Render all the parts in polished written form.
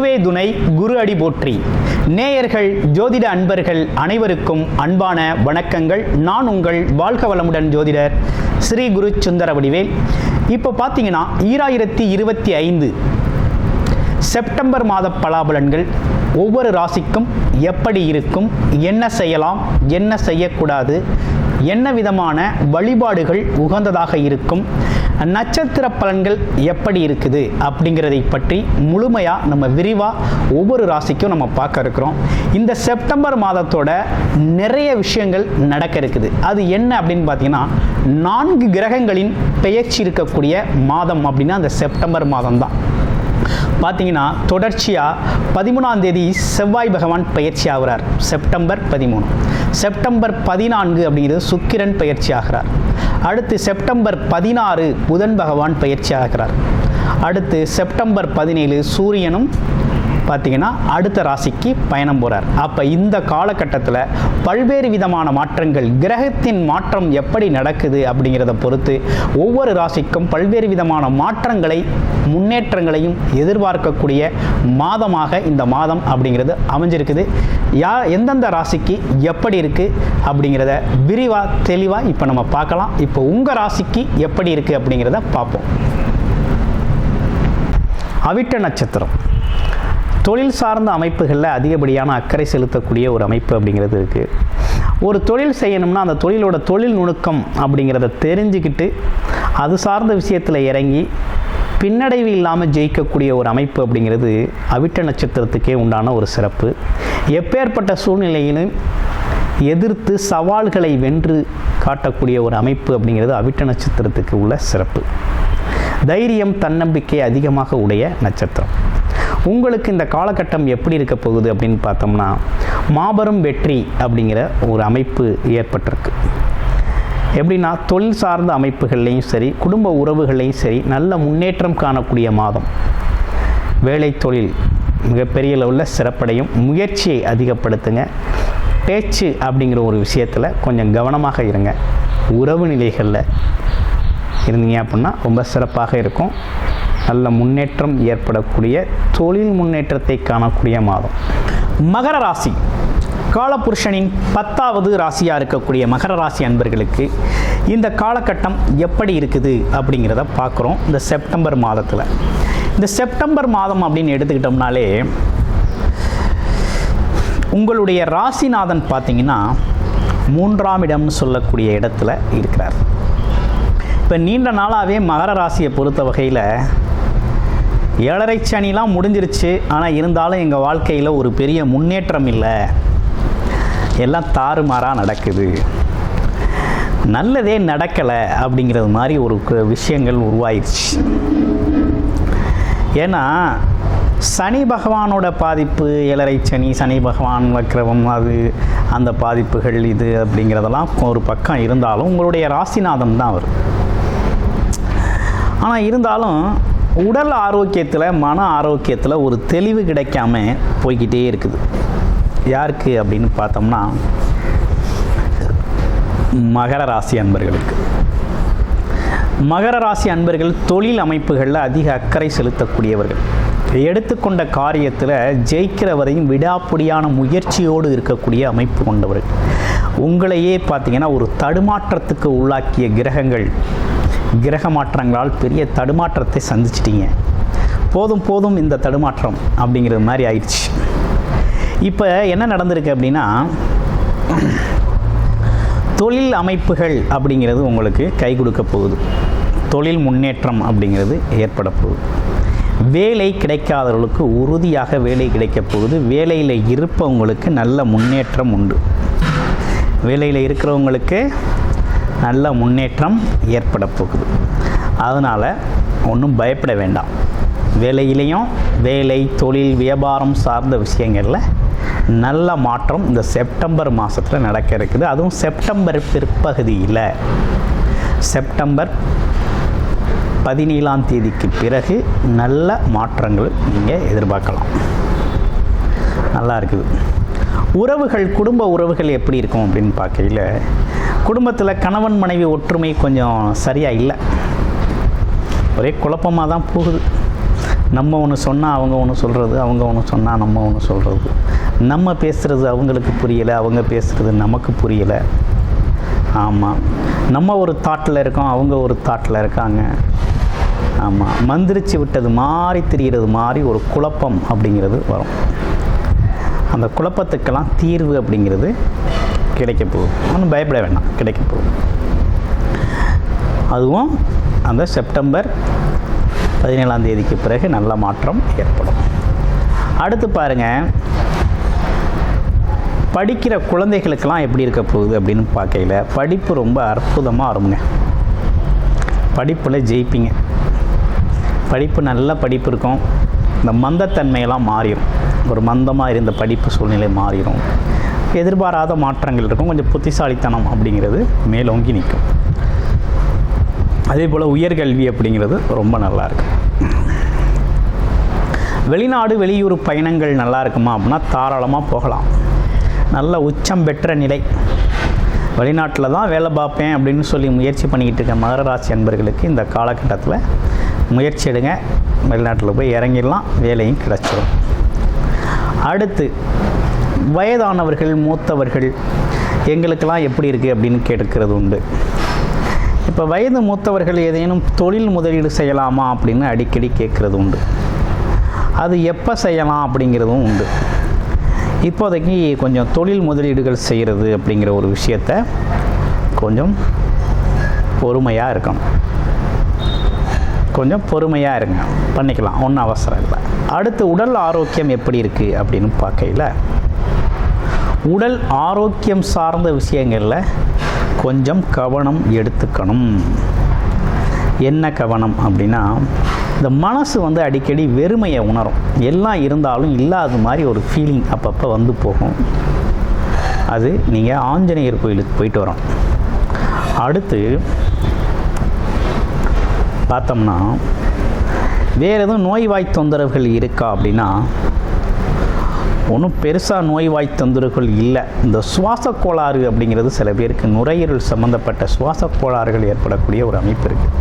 குருவே துணை, குரு அடி போற்றி. நேயர்கள், ஜோதிட அன்பர்கள் அனைவருக்கும் அன்பான வணக்கங்கள். நான் உங்கள் வாழ்க வளமுடன் ஜோதிடர் ஸ்ரீ குரு சுந்தர வடிவேல். இப்போ பார்த்தீங்கன்னா 2025 செப்டம்பர் மாத பலாபலன்கள் ஒவ்வொரு ராசிக்கும் எப்படி இருக்கும், என்ன செய்யலாம், என்ன செய்யக்கூடாது, என்ன விதமான வழிபாடுகள் உகந்ததாக இருக்கும், நட்சத்திர பலன்கள் எப்படி இருக்குது அப்படிங்கிறதை பற்றி முழுமையாக நம்ம விரிவாக ஒவ்வொரு ராசிக்கும் நம்ம பார்க்க இருக்கிறோம். இந்த செப்டம்பர் மாதத்தோட நிறைய விஷயங்கள் நடக்க இருக்குது. அது என்ன அப்படின்னு பார்த்தீங்கன்னா, 4 கிரகங்களின் பெயர்ச்சி இருக்கக்கூடிய மாதம் அப்படின்னா அந்த செப்டம்பர் மாதம் தான். பார்த்தீங்கன்னா தொடர்ச்சியாக 13ஆம் தேதி செவ்வாய் பகவான் பயிற்சி ஆகிறார், செப்டம்பர் 13. செப்டம்பர் 14 அப்படிங்கிறது சுக்கிரன் பயிற்சி ஆகிறார். அடுத்து செப்டம்பர் 16 புதன் பகவான் பயிற்சி ஆகிறார். அடுத்து செப்டம்பர் 17 சூரியனும் பார்த்தீங்கன்னா அடுத்த ராசிக்கு பயணம் போகிறார். அப்போ இந்த காலகட்டத்தில் பல்வேறு விதமான மாற்றங்கள், கிரகத்தின் மாற்றம் எப்படி நடக்குது அப்படிங்கிறத பொறுத்து ஒவ்வொரு ராசிக்கும் பல்வேறு விதமான மாற்றங்களை, முன்னேற்றங்களையும் எதிர்பார்க்கக்கூடிய மாதமாக இந்த மாதம் அப்படிங்கிறது அமைஞ்சிருக்குது. எந்தெந்த ராசிக்கு எப்படி இருக்குது அப்படிங்கிறத விரிவாக தெளிவாக இப்போ நம்ம பார்க்கலாம். இப்போ உங்கள் ராசிக்கு எப்படி இருக்குது அப்படிங்கிறத பார்ப்போம். அவிட்ட நட்சத்திரம் தொழில் சார்ந்த அமைப்புகளில் அதிகப்படியான அக்கறை செலுத்தக்கூடிய ஒரு அமைப்பு அப்படிங்கிறது இருக்குது. ஒரு தொழில் செய்யணும்னா அந்த தொழிலோட தொழில் நுணுக்கம் அப்படிங்கிறத தெரிஞ்சுக்கிட்டு அது சார்ந்த விஷயத்தில் இறங்கி பின்னடைவு இல்லாமல் ஜெயிக்கக்கூடிய ஒரு அமைப்பு அப்படிங்கிறது அவிட்ட நட்சத்திரத்துக்கே உண்டான ஒரு சிறப்பு. எப்பேற்பட்ட சூழ்நிலையிலும் எதிர்த்து சவால்களை வென்று காட்டக்கூடிய ஒரு அமைப்பு அப்படிங்கிறது அவிட்ட நட்சத்திரத்துக்கு உள்ள சிறப்பு. தைரியம், தன்னம்பிக்கை அதிகமாக உடைய நட்சத்திரம். உங்களுக்கு இந்த காலகட்டம் எப்படி இருக்க போகுது அப்படின்னு பார்த்தோம்னா, மாபெரும் வெற்றி அப்படிங்கிற ஒரு அமைப்பு ஏற்பட்டிருக்கு. எப்படின்னா தொழில் சார்ந்த அமைப்புகள்லையும் சரி, குடும்ப உறவுகள்லையும் சரி நல்ல முன்னேற்றம் காணக்கூடிய மாதம். வேலை தொழில் மிகப்பெரிய லெவலில் சிறப்படையும். முயற்சியை அதிகப்படுத்துங்க. பேச்சு அப்படிங்கிற ஒரு விஷயத்தில் கொஞ்சம் கவனமாக இருங்க. உறவு நிலைகளில் இருந்தீங்க அப்படின்னா ரொம்ப சிறப்பாக இருக்கும். நல்ல முன்னேற்றம் ஏற்படக்கூடிய, தொழில் முன்னேற்றத்தை காணக்கூடிய மாதம். மகர ராசி காலபுருஷனின் 10வது ராசியாக இருக்கக்கூடிய மகர ராசி அன்பர்களுக்கு இந்த காலகட்டம் எப்படி இருக்குது அப்படிங்கிறத பார்க்குறோம். இந்த செப்டம்பர் மாதத்தில், இந்த செப்டம்பர் மாதம் அப்படின்னு எடுத்துக்கிட்டோம்னாலே உங்களுடைய ராசிநாதன் பார்த்தீங்கன்னா 3ஆம் இடம்னு சொல்லக்கூடிய இடத்துல இருக்கிறார். இப்போ நீண்ட நாளாகவே மகர ராசியை பொறுத்த வகையில் 7.5 சனிலாம் முடிஞ்சிருச்சு. ஆனால் இருந்தாலும் எங்கள் வாழ்க்கையில் ஒரு பெரிய முன்னேற்றம் இல்லை, எல்லாம் தாறுமாறாக நடக்குது, நல்லதே நடக்கலை அப்படிங்கிறது மாதிரி ஒரு விஷயங்கள் உருவாயிடுச்சு. ஏன்னா சனி பகவானோட பாதிப்பு, 7.5 சனி, சனி பகவான் வக்ரவம், அது அந்த பாதிப்புகள் இது அப்படிங்கிறதெல்லாம் ஒரு பக்கம் இருந்தாலும் உங்களுடைய ராசிநாதன் தான் அவர். ஆனால் இருந்தாலும் உடல் ஆரோக்கியத்தில், மன ஆரோக்கியத்தில் ஒரு தெளிவு கிடைக்காம போய்கிட்டே இருக்குது. யாருக்கு அப்படின்னு பார்த்தோம்னா மகர ராசி அன்பர்களுக்கு. மகர ராசி அன்பர்கள் தொழில் அமைப்புகளில் அதிக அக்கறை செலுத்தக்கூடியவர்கள். எடுத்துக்கொண்ட காரியத்தில் ஜெயிக்கிற வரையும் விடாப்பிடியான முயற்சியோடு இருக்கக்கூடிய அமைப்பு கொண்டவர்கள். உங்களையே பார்த்தீங்கன்னா ஒரு தடுமாற்றத்துக்கு உள்ளாக்கிய கிரகங்கள், கிரக மாற்றங்களால் பெரிய தடுமாற்றத்தை சந்திச்சிட்டிங்க. போதும் போதும் இந்த தடுமாற்றம் அப்படிங்கிறது மாதிரி ஆயிடுச்சு. இப்போ என்ன நடந்திருக்கு அப்படின்னா, தொழில் அமைப்புகள் அப்படிங்கிறது உங்களுக்கு கை கொடுக்க போகுது. தொழில் முன்னேற்றம் அப்படிங்கிறது ஏற்பட போகுது. வேலை கிடைக்காதவர்களுக்கு உறுதியாக வேலை கிடைக்க போகுது. வேலையில் இருப்பவங்களுக்கு நல்ல முன்னேற்றம் உண்டு. வேலையில் இருக்கிறவங்களுக்கு நல்ல முன்னேற்றம் ஏற்பட போகுது. அதனால் ஒன்றும் பயப்பட வேண்டாம். வேலையிலையும், வேலை, தொழில், வியாபாரம் சார்ந்த விஷயங்களில் நல்ல மாற்றம் இந்த செப்டம்பர் மாதத்தில் நடக்க இருக்குது. அதுவும் செப்டம்பர் பிற்பகுதியில், செப்டம்பர் 17ஆம் தேதிக்கு பிறகு நல்ல மாற்றங்கள் நீங்கள் எதிர்பார்க்கலாம். நல்லா இருக்குது. உறவுகள், குடும்ப உறவுகள் எப்படி இருக்கும் அப்படின்னு பார்க்கையில், குடும்பத்தில் கணவன் மனைவி ஒற்றுமை கொஞ்சம் சரியாக இல்லை, ஒரே குழப்பமாக தான் போகுது. நம்ம ஒன்று சொன்னால் அவங்க ஒன்று சொல்கிறது, அவங்க ஒன்று சொன்னால் நம்ம ஒன்று சொல்கிறது, நம்ம பேசுகிறது அவங்களுக்கு புரியலை, அவங்க பேசுகிறது நமக்கு புரியலை. ஆமாம், நம்ம ஒரு தாட்டில் இருக்கோம், அவங்க ஒரு தாட்டில் இருக்காங்க. ஆமாம், மந்திரிச்சு விட்டது மாதிரி தெரிகிறது மாதிரி ஒரு குழப்பம் அப்படிங்கிறது வரும். அந்த குழப்பத்துக்கெல்லாம் தீர்வு அப்படிங்கிறது கிடைக்க போகுது. ஒன்றும் பயப்பட வேண்டாம், கிடைக்க போகுது. அதுவும் அந்த செப்டம்பர் 17ஆம் தேதிக்கு பிறகு நல்ல மாற்றம் ஏற்படும். அடுத்து பாருங்கள், படிக்கிற குழந்தைகளுக்கெல்லாம் எப்படி இருக்க போகுது அப்படின்னு பார்க்கையில் படிப்பு ரொம்ப அற்புதமாக வருங்க. படிப்பில் ஜெயிப்பீங்க. படிப்பு நல்ல படிப்பு இருக்கும். இந்த மந்தத்தன்மையெல்லாம் மாறிடும். ஒரு மந்தமாக இருந்த படிப்பு சூழ்நிலை மாறிடும். எதிர்பாராத மாற்றங்கள் இருக்கும். கொஞ்சம் புத்திசாலித்தனம் அப்படிங்கிறது மேலோங்கி நிற்கும். அதே போல் உயர்கல்வி அப்படிங்கிறது ரொம்ப நல்லாயிருக்கும். வெளிநாடு வெளியூர் பயணங்கள் நல்லா இருக்குமா அப்படின்னா தாராளமாக போகலாம். நல்ல உச்சம் பெற்ற நிலை. வெளிநாட்டில் தான் வேலை பார்ப்பேன் அப்படின்னு சொல்லி முயற்சி பண்ணிக்கிட்டு இருக்க மகர ராசி அன்பர்களுக்கு இந்த காலகட்டத்தில் முயற்சி எடுங்க. வெளிநாட்டில் போய் இறங்கிடலாம், வேலையும் கிடச்சிடும். அடுத்து வயதானவர்கள் மூத்தவர்கள் எங்களுக்கெல்லாம் எப்படி இருக்குது அப்படின்னு கேட்கிறது உண்டு. இப்போ வயது மூத்தவர்கள் ஏதேனும் தொழில் முதலீடு செய்யலாமா அப்படின்னு அடிக்கடி கேட்குறது உண்டு. அது எப்போ செய்யலாம் அப்படிங்கிறதும் உண்டு. இப்போதைக்கு கொஞ்சம் தொழில் முதலீடுகள் செய்கிறது அப்படிங்கிற ஒரு விஷயத்தை கொஞ்சம் பொறுமையாக இருக்கணும். கொஞ்சம் பொறுமையாக இருங்க, பண்ணிக்கலாம், ஒன்றும் அவசரம் இல்லை. அடுத்து உடல் ஆரோக்கியம் எப்படி இருக்குது அப்படின்னு பார்க்கையில் உடல் ஆரோக்கியம் சார்ந்த விஷயங்களில் கொஞ்சம் கவனம் எடுத்துக்கணும். என்ன கவனம் அப்படின்னா, இந்த மனசு அடிக்கடி வெறுமையை உணரும். எல்லாம் இருந்தாலும் இல்லாத மாதிரி ஒரு ஃபீலிங் அப்பப்போ வந்து போகும். அது நீங்கள் ஆஞ்சநேயர் கோயிலுக்கு போயிட்டு வரோம். அடுத்து பார்த்தோம்னா வேறு எதுவும் நோய்வாய் தொந்தரவுகள் இருக்கா அப்படின்னா ஒன்றும் பெருசாக நோய்வாய் தொந்தரவுகள் இல்லை. இந்த சுவாச கோளாறு அப்படிங்கிறது சில பேருக்கு நுரையீரல் சம்மந்தப்பட்ட சுவாச கோளாறுகள் ஏற்படக்கூடிய ஒரு அமைப்பு இருக்குது.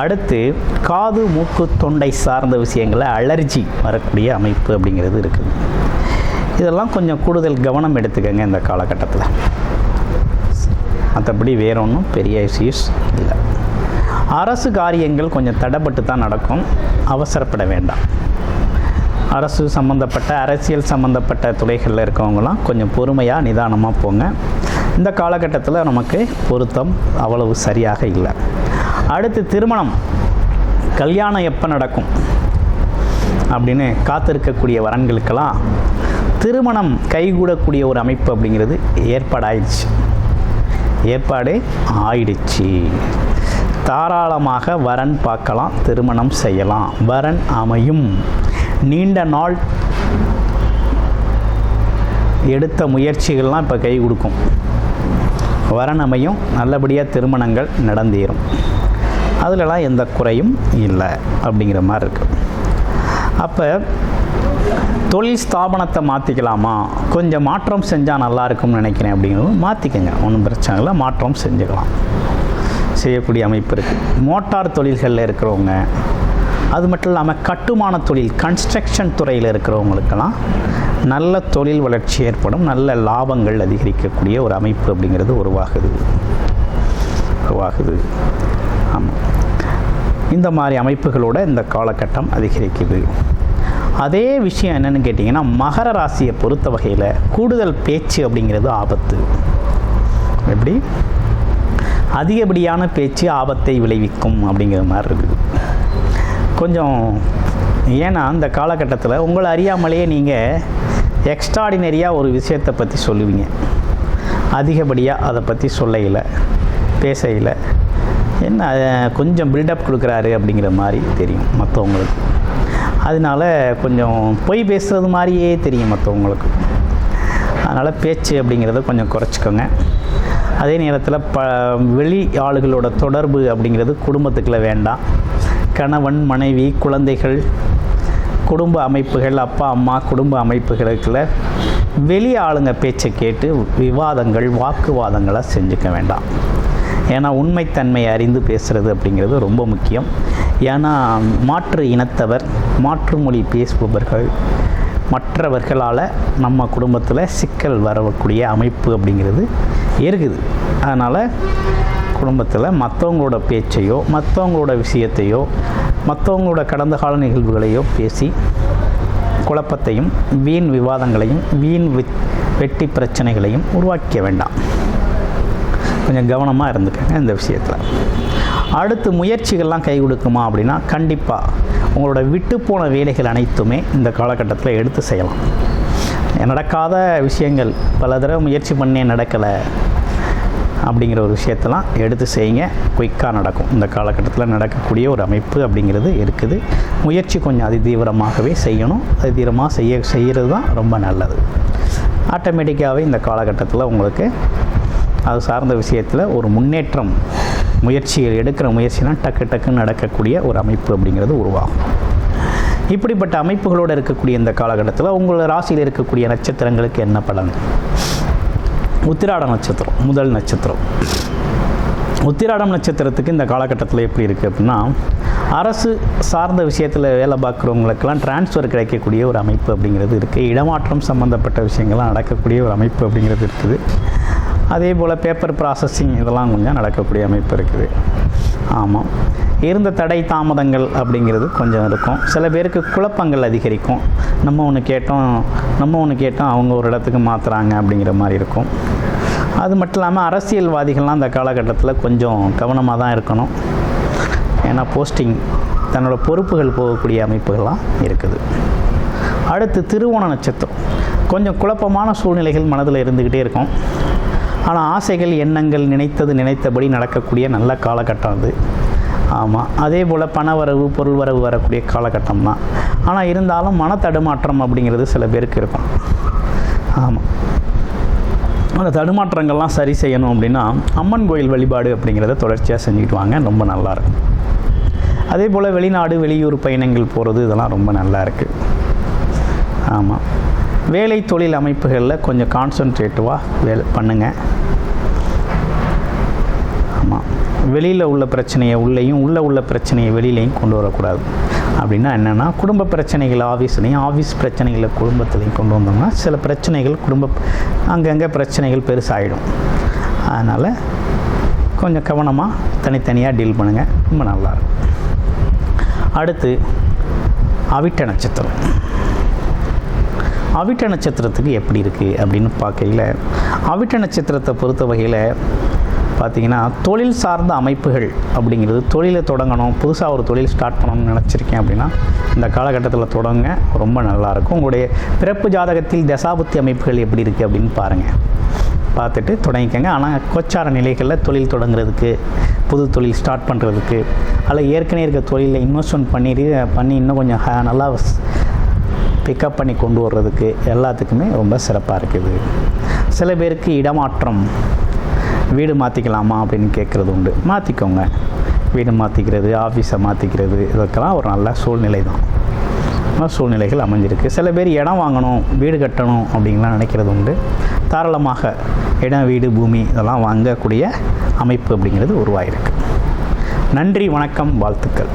அடுத்து காது மூக்கு தொண்டை சார்ந்த விஷயங்களில் அலர்ஜி வரக்கூடிய அமைப்பு அப்படிங்கிறது இருக்குது. இதெல்லாம் கொஞ்சம் கூடுதல் கவனம் எடுத்துக்கங்க இந்த காலகட்டத்தில். மற்றபடி வேற ஒன்றும் பெரிய இஷ்யூஸ் இல்லை. அரசு காரியங்கள் கொஞ்சம் தடைப்பட்டு தான் நடக்கும், அவசரப்பட வேண்டாம். அரசு சம்மந்தப்பட்ட அரசியல் சம்மந்தப்பட்ட துறைகளில் இருக்கவங்களாம் கொஞ்சம் பொறுமையாக நிதானமாக போங்க. இந்த காலகட்டத்தில் நமக்கு பொருத்தம் அவ்வளவு சரியாக இல்லை. அடுத்து திருமணம், கல்யாணம் எப்போ நடக்கும் அப்படின்னு காத்திருக்கக்கூடிய வரன்களுக்கெல்லாம் திருமணம் கைகூடக்கூடிய ஒரு அமைப்பு அப்படிங்கிறது ஏற்பாடு ஆயிடுச்சு. தாராளமாக வரன் பார்க்கலாம், திருமணம் செய்யலாம், வரன் அமையும். நீண்ட நாள் எடுத்த முயற்சிகள்லாம் இப்போ கை கொடுக்கும். வரன் அமையும், நல்லபடியாக திருமணங்கள் நடந்தேறும். அதிலலாம் எந்த குறையும் இல்லை அப்படிங்கிற மாதிரி இருக்குது. அப்போ தொழில் ஸ்தாபனத்தை மாற்றிக்கலாமா, கொஞ்சம் மாற்றம் செஞ்சால் நல்லாயிருக்கும்னு நினைக்கிறேன் அப்படிங்கிறது மாற்றிக்கங்க, ஒன்றும் பிரச்சனை இல்லை, மாற்றம் செஞ்சுக்கலாம், செய்யக்கூடிய அமைப்பு இருக்குது. மோட்டார் தொழில்களில் இருக்கிறவங்க, அது மட்டும் இல்லாமல் கட்டுமான தொழில் கன்ஸ்ட்ரக்ஷன் துறையில் இருக்கிறவங்களுக்கெல்லாம் நல்ல தொழில் வளர்ச்சி ஏற்படும், நல்ல லாபங்கள் அதிகரிக்கக்கூடிய ஒரு அமைப்பு அப்படிங்கிறது உருவாகுது. ஆமாம், இந்த மாதிரி அமைப்புகளோட இந்த காலகட்டம் அதிகரிக்குது. அதே விஷயம் என்னென்னு கேட்டிங்கன்னா, மகர ராசியை பொறுத்த வகையில் கூடுதல் பேச்சு அப்படிங்கிறது ஆபத்து. எப்படி அதிகப்படியான பேச்சு ஆபத்தை விளைவிக்கும் அப்படிங்கிற மாதிரி இருக்குது கொஞ்சம். ஏன்னா இந்த காலகட்டத்தில் உங்களை அறியாமலேயே நீங்கள் எக்ஸ்ட்ராடினரியாக ஒரு விஷயத்தை பற்றி சொல்லுவீங்க. அதிகப்படியாக அதை பற்றி சொல்லையில் பேசையில் என்ன கொஞ்சம் பில்டப் கொடுக்குறாரு அப்படிங்கிற மாதிரி தெரியும் மற்றவங்களுக்கு. அதனால் கொஞ்சம் பொய் பேசுகிறது மாதிரியே தெரியும் மற்றவங்களுக்கு. அதனால் பேச்சு அப்படிங்கிறத கொஞ்சம் குறைச்சிக்கோங்க. அதே நேரத்தில் வெளி ஆளுகளோட தொடர்பு அப்படிங்கிறது குடும்பத்துக்குள்ள வேண்டாம். கணவன் மனைவி குழந்தைகள் குடும்ப அமைப்புகள் அப்பா அம்மா குடும்ப அமைப்புகளுக்குள்ள வெளி ஆளுங்க பேச்சை கேட்டு விவாதங்கள் வாக்குவாதங்களை செஞ்சுக்க வேண்டாம். ஏன்னா உண்மைத்தன்மையை அறிந்து பேசுகிறது அப்படிங்கிறது ரொம்ப முக்கியம். ஏன்னா மாற்று இனத்தவர், மாற்று மொழி பேசுபவர்கள், மற்றவர்களால் நம்ம குடும்பத்தில் சிக்கல் வரக்கூடிய அமைப்பு அப்படிங்கிறது இருக்குது. அதனால் குடும்பத்தில் மற்றவங்களோட பேச்சையோ, மற்றவங்களோட விஷயத்தையோ, மற்றவங்களோட கடந்த கால நிகழ்வுகளையோ பேசி குழப்பத்தையும் வீண் விவாதங்களையும் வீண் வெட்டி பிரச்சனைகளையும் உருவாக்க வேண்டாம். கொஞ்சம் கவனமாக இருந்துக்கங்க இந்த விஷயத்தில். அடுத்து முயற்சிகள்லாம் கை கொடுக்குமா அப்படின்னா கண்டிப்பாக உங்களோட விட்டு போன வேலைகள் அனைத்துமே இந்த காலகட்டத்தில் எடுத்து செய்யலாம். நடக்காத விஷயங்கள் பல தடவை முயற்சி பண்ணே நடக்கலை அப்படிங்கிற ஒரு விஷயத்தெல்லாம் எடுத்து செய்யுங்க. குயிக்காக நடக்கும். இந்த காலகட்டத்தில் நடக்கக்கூடிய ஒரு அமைப்பு அப்படிங்கிறது இருக்குது. முயற்சி கொஞ்சம் அதிதீவிரமாகவே செய்யணும். அதிதீவிரமாக செய்கிறது தான் ரொம்ப நல்லது. ஆட்டோமேட்டிக்காகவே இந்த காலகட்டத்தில் உங்களுக்கு அது சார்ந்த விஷயத்தில் ஒரு முன்னேற்றம், முயற்சிகள் எடுக்கிற முயற்சினா டக்குன்னு நடக்கக்கூடிய ஒரு அமைப்பு அப்படிங்கிறது உருவாகும். இப்படிப்பட்ட அமைப்புகளோடு இருக்கக்கூடிய இந்த காலகட்டத்தில் உங்கள் ராசியில் இருக்கக்கூடிய நட்சத்திரங்களுக்கு என்ன பலன்? உத்திராடம் நட்சத்திரம் முதல் நட்சத்திரம். உத்திராடம் நட்சத்திரத்துக்கு இந்த காலகட்டத்தில் எப்படி இருக்குது அப்படின்னா, அரசு சார்ந்த விஷயத்தில் வேலை பார்க்குறவங்களுக்கெல்லாம் டிரான்ஸ்ஃபர் கிடைக்கக்கூடிய ஒரு அமைப்பு அப்படிங்கிறது இருக்குது. இடமாற்றம் சம்மந்தப்பட்ட விஷயங்கள்லாம் நடக்கக்கூடிய ஒரு அமைப்பு அப்படிங்கிறது இருக்குது. அதே போல் பேப்பர் ப்ராசஸிங் இதெல்லாம் கொஞ்சம் நடக்கக்கூடிய அமைப்பு இருக்குது. ஆமாம், இருந்த தடை தாமதங்கள் அப்படிங்கிறது கொஞ்சம் இருக்கும். சில பேருக்கு குழப்பங்கள் அதிகரிக்கும். நம்ம ஒன்று கேட்டோம் அவங்க ஒரு இடத்துக்கு மாற்றுறாங்க அப்படிங்கிற மாதிரி இருக்கும். அது மட்டும் இல்லாமல் அரசியல்வாதிகள்லாம் அந்த காலகட்டத்தில் கொஞ்சம் கவனமாக தான் இருக்கணும். ஏன்னா போஸ்டிங், தன்னோட பொறுப்புகள் போகக்கூடிய அமைப்புகள்லாம் இருக்குது. அடுத்து திருவோண நட்சத்திரம். கொஞ்சம் குழப்பமான சூழ்நிலைகள் மனதில் இருந்துக்கிட்டே இருக்கும். ஆனால் ஆசைகள், எண்ணங்கள் நினைத்தபடி நடக்கக்கூடிய நல்ல காலகட்டம் அது. ஆமாம், அதே போல் பணவரவு, பொருள் வரவு வரக்கூடிய காலகட்டம் தான். ஆனால் இருந்தாலும் மனத்தடுமாற்றம் அப்படிங்கிறது சில பேருக்கு இருக்கும். ஆமாம், அந்த தடுமாற்றங்கள்லாம் சரி செய்யணும் அப்படின்னா அம்மன் கோயில் வழிபாடு அப்படிங்கிறத தொடர்ச்சியாக செஞ்சுக்கிட்டு வாங்க, ரொம்ப நல்லாயிருக்கும். அதே போல் வெளிநாடு, வெளியூர் பயணங்கள் போகிறது இதெல்லாம் ரொம்ப நல்லா இருக்குது. ஆமாம், வேலை தொழில் அமைப்புகளில் கொஞ்சம் கான்சன்ட்ரேட்டிவாக வேலை பண்ணுங்கள். ஆமாம், வெளியில் உள்ள பிரச்சனையை உள்ளேயும், உள்ள பிரச்சனையை வெளியிலையும் கொண்டு வரக்கூடாது. அப்படின்னா என்னென்னா, குடும்ப பிரச்சனைகள் ஆஃபீஸ்லேயும், ஆஃபீஸ் பிரச்சனைகளை குடும்பத்துலேயும் கொண்டு வந்தோம்னா சில பிரச்சனைகள் அங்கங்கே பிரச்சனைகள் பெருசாகிடும். அதனால் கொஞ்சம் கவனமாக தனித்தனியாக டீல் பண்ணுங்கள், ரொம்ப நல்லாயிருக்கும். அடுத்து அவிட்ட நட்சத்திரம். அவிட்ட நட்சத்திரத்துக்கு எப்படி இருக்குது அப்படின்னு பார்க்கையில், அவிட்ட நட்சத்திரத்தை பொறுத்த வகையில் பார்த்திங்கன்னா, தொழில் சார்ந்த அமைப்புகள் அப்படிங்கிறது, தொழிலை தொடங்கணும், புதுசாக ஒரு தொழில் ஸ்டார்ட் பண்ணணும்னு நினச்சிருக்கேன் அப்படின்னா இந்த காலகட்டத்தில் தொடங்க, ரொம்ப நல்லாயிருக்கும். உங்களுடைய பிறப்பு ஜாதகத்தில் தசாபுத்தி அமைப்புகள் எப்படி இருக்குது அப்படின்னு பாருங்கள், பார்த்துட்டு தொடங்கிக்கங்க. ஆனால் கோச்சார நிலைகளில் தொழில் தொடங்குறதுக்கு, புது தொழில் ஸ்டார்ட் பண்ணுறதுக்கு, அதில் ஏற்கனவே இருக்க தொழிலில் இன்வெஸ்ட்மெண்ட் பண்ணி இன்னும் கொஞ்சம் நல்லா பிக்கப் பண்ணி கொண்டு வர்றதுக்கு எல்லாத்துக்குமே ரொம்ப சிறப்பாக இருக்குது. சில பேருக்கு இடமாற்றம், வீடு மாற்றிக்கலாமா அப்படின்னு கேட்குறது உண்டு. மாற்றிக்கோங்க. வீடு மாற்றிக்கிறது, ஆஃபீஸை மாற்றிக்கிறது, இதற்கெல்லாம் ஒரு நல்ல சூழ்நிலை தான், சூழ்நிலைகள் அமைஞ்சிருக்கு. சில பேர் இடம் வாங்கணும், வீடு கட்டணும் அப்படின்லாம் நினைக்கிறது உண்டு. தாராளமாக இடம், வீடு, பூமி இதெல்லாம் வாங்கக்கூடிய அமைப்பு அப்படிங்கிறது உருவாகிருக்கு. நன்றி, வணக்கம், வாழ்த்துக்கள்.